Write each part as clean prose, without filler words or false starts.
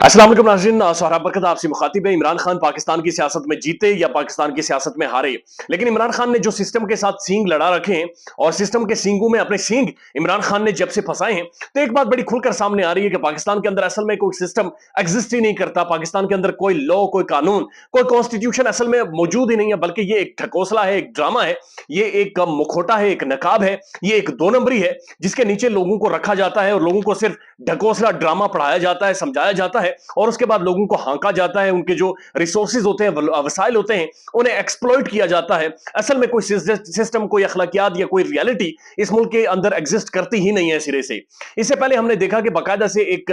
अस्सलाम वालेकुम नाज़रीन, सोहराब बरकत आपसे मुखातिब है। इमरान खान पाकिस्तान की सियासत में जीते या पाकिस्तान की सियासत में हारे, लेकिन इमरान खान ने जो सिस्टम के साथ सींग लड़ा रखे हैं और सिस्टम के सींगों में अपने सींग इमरान खान ने जब से फंसाए हैं, तो एक बात बड़ी खुलकर सामने आ रही है कि पाकिस्तान के अंदर असल में कोई सिस्टम एग्जिस्ट ही नहीं करता। पाकिस्तान के अंदर कोई लॉ, कोई कानून, कोई कॉन्स्टिट्यूशन असल में मौजूद ही नहीं है, बल्कि ये एक ढकोसला है, एक ड्रामा है, ये एक मुखोटा है, एक नकाब है, ये एक दो नंबरी है, जिसके नीचे लोगों को रखा जाता है और लोगों को सिर्फ ढकोसला ड्रामा पढ़ाया जाता है, समझाया जाता है और उसके बाद लोगों को हांका जाता है। उनके जो रिसोर्सेज होते हैं, वसाइल होते हैं, उन्हें एक्सप्लॉइट किया जाता है। असल में कोई सिस्टम, कोई अखलाकियात या कोई रियलिटी इस मुल्क के अंदर एग्जिस्ट करती ही नहीं है सिरे से। इससे पहले हमने देखा कि बाकायदा से एक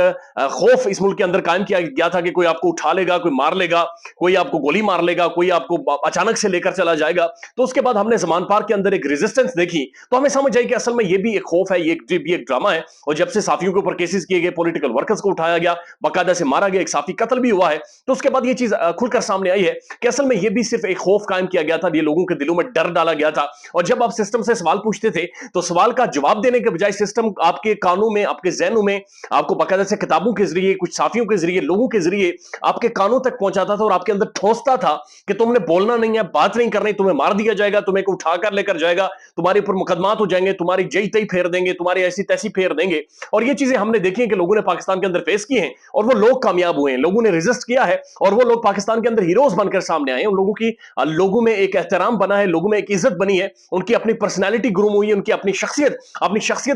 खौफ इस मुल्क के अंदर कायम किया गया था कि कोई आपको उठा लेगा, कोई मार लेगा, कोई आपको गोली मार लेगा, कोई आपको अचानक से लेकर चला जाएगा। तो उसके बाद हमने जमान पार्क के अंदर एक रेजिस्टेंस देखी, तो हमें समझ आई कि असल में ये भी एक खौफ है, ये भी एक ड्रामा है। और जब से साफियों के ऊपर केसेस किए गए, पॉलिटिकल वर्कर्स को उठाया गया, बाकायदा से मारा गया, एक साफी कत्ल भी हुआ है, तो उसके बाद ये चीज खुलकर सामने आई है कि असल में ये भी सिर्फ एक खौफ कायम किया गया था, ये लोगों के दिलों में डर डाला गया था। और जब आप सिस्टम से सवाल पूछते थे, तो सवाल का जवाब देने के बजाय सिस्टम आपके कानों में, आपके ज़हनों में, आपको बाकायदा से किताबों के जरिए, कुछ साफियों के जरिए, लोगों के जरिए आपके कानों तक पहुंचाता था और आपके अंदर ठोसता था कि तुमने बोलना नहीं है, बात नहीं करनी, तुम्हें मार दिया जाएगा, तुम्हें उठाकर लेकर जाएगा, तुम्हारे ऊपर मुकदमात हो जाएंगे, तुम्हारी जई तई फेर देंगे, तुम्हारी ऐसी तैसी फेर देंगे। और ये चीजें हमने देखी हैं कि लोगों ने पाकिस्तान के अंदर फेस की हैं और वो लोग कामयाब हुए हैं, लोगों ने रेजिस्ट किया है और वो लोग पाकिस्तान के अंदर हीरोज बनकर सामने आए हैं। उन लोगों की लोगों में एक एहतराम बना है, लोगों में एक इज्जत बनी है, उनकी अपनी पर्सनैलिटी ग्रूम हुई है, उनकी अपनी शख्सियत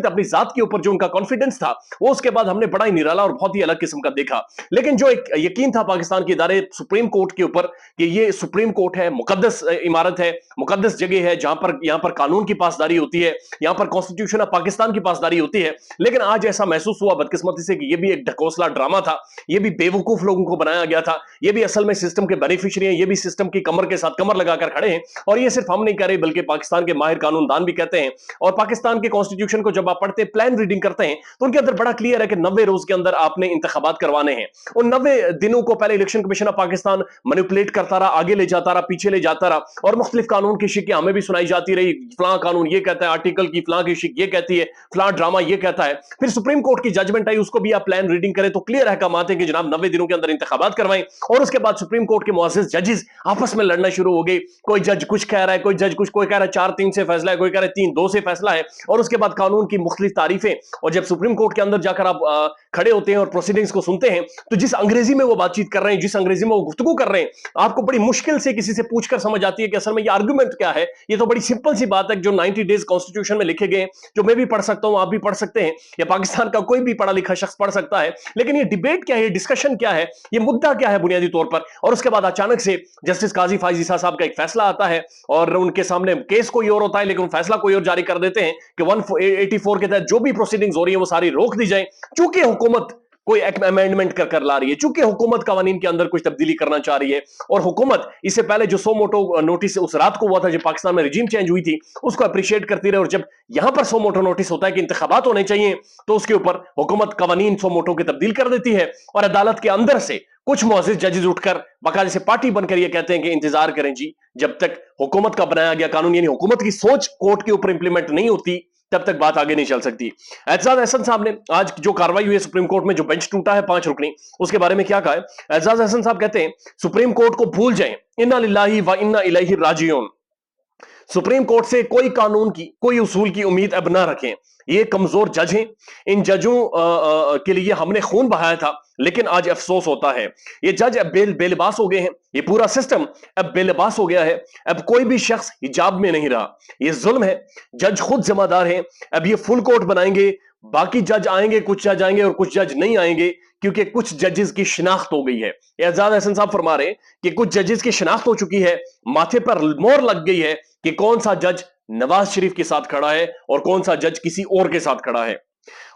अपनी जात के ऊपर जो उनका कॉन्फिडेंस था, वो उसके बाद हमने बड़ा ही निराला और बहुत ही अलग किस्म का देखा। लेकिन जो एक यकीन था पाकिस्तान के इदारे सुप्रीम कोर्ट के ऊपर कि ये सुप्रीम कोर्ट है, मुकद्दस इमारत है, मुकद्दस जगह है, जहां पर यहां पर कानून की पासदारी होती है, यहां पर कॉन्स्टिट्यूशन ऑफ पाकिस्तान की पासदारी होती है। लेकिन आज ऐसा महसूस हुआ बदकिस्मती से कि ये भी एक ढकोसला ड्रामा था, ये भी बेवकूफ लोगों को बनाया गया था, ये भी असल में सिस्टम के बेनिफिशियरी हैं, ये भी सिस्टम की कमर के साथ कमर लगाकर खड़े हैं। और ये सिर्फ हम नहीं कह रहे, बल्कि पाकिस्तान के माहिर कानूनदान भी कहते हैं। और पाकिस्तान के कॉन्स्टिट्यूशन को जब आप पढ़ते, प्लान रीडिंग करते हैं, तो उनके अंदर बड़ा क्लियर है कि 90 रोज के अंदर आपने इंतखाबात करवाने हैं। उन 90 दिनों को पहले election commission of Pakistan manipulate करता रहा, आगे ले जाता रहा, पीछे ले जाता रहा और मुख्तलिफ कानून की शिकें हमें भी सुनाई जाती रही। फलां कानून ये कहता है, आर्टिकल की फलां की शिक ये कहती है, फलां ड्रामा ये कहता है। फिर सुप्रीम कोर्ट की जजमेंट आई, उसको भी आप प्लान रीडिंग करें तो क्लियर अहकाम आते हैं कि जनाब 90 दिनों के अंदर इंतखाबात करवाएं। और उसके बाद सुप्रीम कोर्ट के मुअज़्ज़िज़ जजेस आपस में लड़ना शुरू हो गए। कोई जज कुछ कह रहा है, कोई जज कुछ, कोई कह रहा है 4-3 से फैसला है, कोई कह रहा है 3-2 से फैसला है। और उसके बाद कानून की मुख्तलिफ तारीफें। और जब सुप्रीम कोर्ट के अंदर जाकर आप खड़े होते हैं और प्रोसीडिंग्स को सुनते हैं, तो जिस अंग्रेजी में वो बातचीत कर रहे हैं, जिस अंग्रेजी में वो गुफ्तगू कर रहे हैं, आपको बड़ी मुश्किल से किसी से पूछकर समझ आती है कि असल में ये आर्गुमेंट क्या है। ये तो बड़ी सिंपल सी बात है जो 90 डेज कॉन्स्टिट्यूशन में लिखे गए, जो मैं भी पढ़ सकता हूं, आप भी पढ़ सकते हैं, या पाकिस्तान का कोई भी पढ़ा लिखा शख्स पढ़ सकता है। लेकिन ये डिबेट क्या है, डिस्कशन क्या है, ये मुद्दा क्या है बुनियादी तौर पर। और उसके बाद अचानक से जस्टिस काजी फाइज ईसा साहब का एक फैसला आता है और उनके सामने केस कोई और होता है, लेकिन फैसला कोई और जारी कर देते हैं कि 184 के तहत जो भी प्रोसीडिंग्स हो रही है वो सारी रोक दी जाए। चूंकि हुकूमत कोई अमेंडमेंट कर ला रही है, चूंकि हुकूमत कवानीन के अंदर कुछ तब्दीली करना चाह रही है, और हुकूमत इससे पहले जो सो मोटो नोटिस उस रात को हुआ था जब पाकिस्तान में रिजीम चेंज हुई थी, उसको अप्रिशिएट करती रहे। और जब यहां पर सो मोटो नोटिस होता है कि इंतखाबात होने चाहिए, तो उसके ऊपर हुकूमत कवानीन सो मोटो की तब्दील कर देती है। और अदालत के अंदर से कुछ मुअज़्ज़िज़ जजेस उठकर बाकायदे से पार्टी बनकर ये कहते हैं कि इंतजार करें जी, जब तक हुकूमत का बनाया गया कानून, यानी हुकूमत की सोच कोर्ट के ऊपर इंप्लीमेंट नहीं होती, तब तक बात आगे नहीं चल सकती। एजाज अहसन साहब ने आज जो कार्रवाई हुई है सुप्रीम कोर्ट में, जो बेंच टूटा है 5 रुकनी, उसके बारे में क्या कहा है। एजाज अहसन साहब कहते हैं सुप्रीम कोर्ट को भूल जाएं, इन्ना लिल्लाहि व इन्ना इलैहि राजिऊन। सुप्रीम कोर्ट से कोई कानून की, कोई उसूल की उम्मीद अब ना रखें। ये कमजोर जज हैं, इन जजों के लिए हमने खून बहाया था, लेकिन आज अफसोस होता है ये जज अब बेलिबास हो गए हैं, ये पूरा सिस्टम अब बेलिबास हो गया है। अब कोई भी शख्स हिजाब में नहीं रहा, ये जुल्म है। जज खुद जिम्मेदार हैं। अब ये फुल कोर्ट बनाएंगे, बाकी जज आएंगे, कुछ जज आएंगे और कुछ जज नहीं आएंगे, क्योंकि कुछ जजेस की शिनाख्त हो गई है। एजाज अहसन साहब फरमा रहे हैं कि कुछ जजेस की शिनाख्त हो चुकी है, माथे पर मोहर लग गई है कि कौन सा जज नवाज शरीफ के साथ खड़ा है और कौन सा जज किसी और के साथ खड़ा है।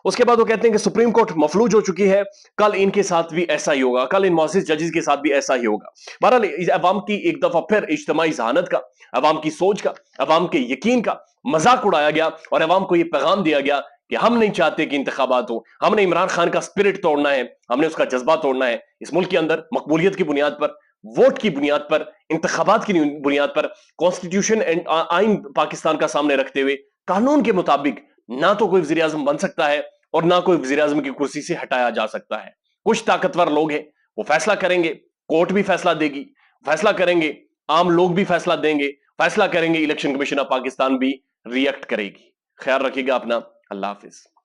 उसके बाद वो कहते हैं कि सुप्रीम कोर्ट मफलूज हो चुकी है, कल इनके साथ भी ऐसा ही होगा, कल इन मुअज़्ज़िज़ जजेस के साथ भी ऐसा ही होगा। बहरहाल अवाम की एक दफा फिर इज्तिमाई ज़हानत का, अवाम की सोच का, अवाम के यकीन का मजाक उड़ाया गया और अवाम को यह पैगाम दिया गया कि हम नहीं चाहते कि इंतखाबात हो, हमने इमरान खान का स्पिरिट तोड़ना है, हमने उसका जज्बा तोड़ना है। इस मुल्क के अंदर मकबूलियत की बुनियाद पर, वोट की बुनियाद पर, इंतखाबात की बुनियाद पर, कॉन्स्टिट्यूशन एंड आइन पाकिस्तान का सामने रखते हुए कानून के मुताबिक ना तो कोई वजीर आजम बन सकता है और ना कोई वजीर आजम की कुर्सी से हटाया जा सकता है। کچھ طاقتور لوگ ہیں وہ فیصلہ کریں گے، کورٹ بھی فیصلہ دے گی، فیصلہ کریں گے، عام لوگ بھی فیصلہ دیں گے، فیصلہ کریں گے، الیکشن کمیشن آف پاکستان بھی ری ایکٹ کرے گی۔ خیال رکھیے گا اپنا، اللہ حافظ۔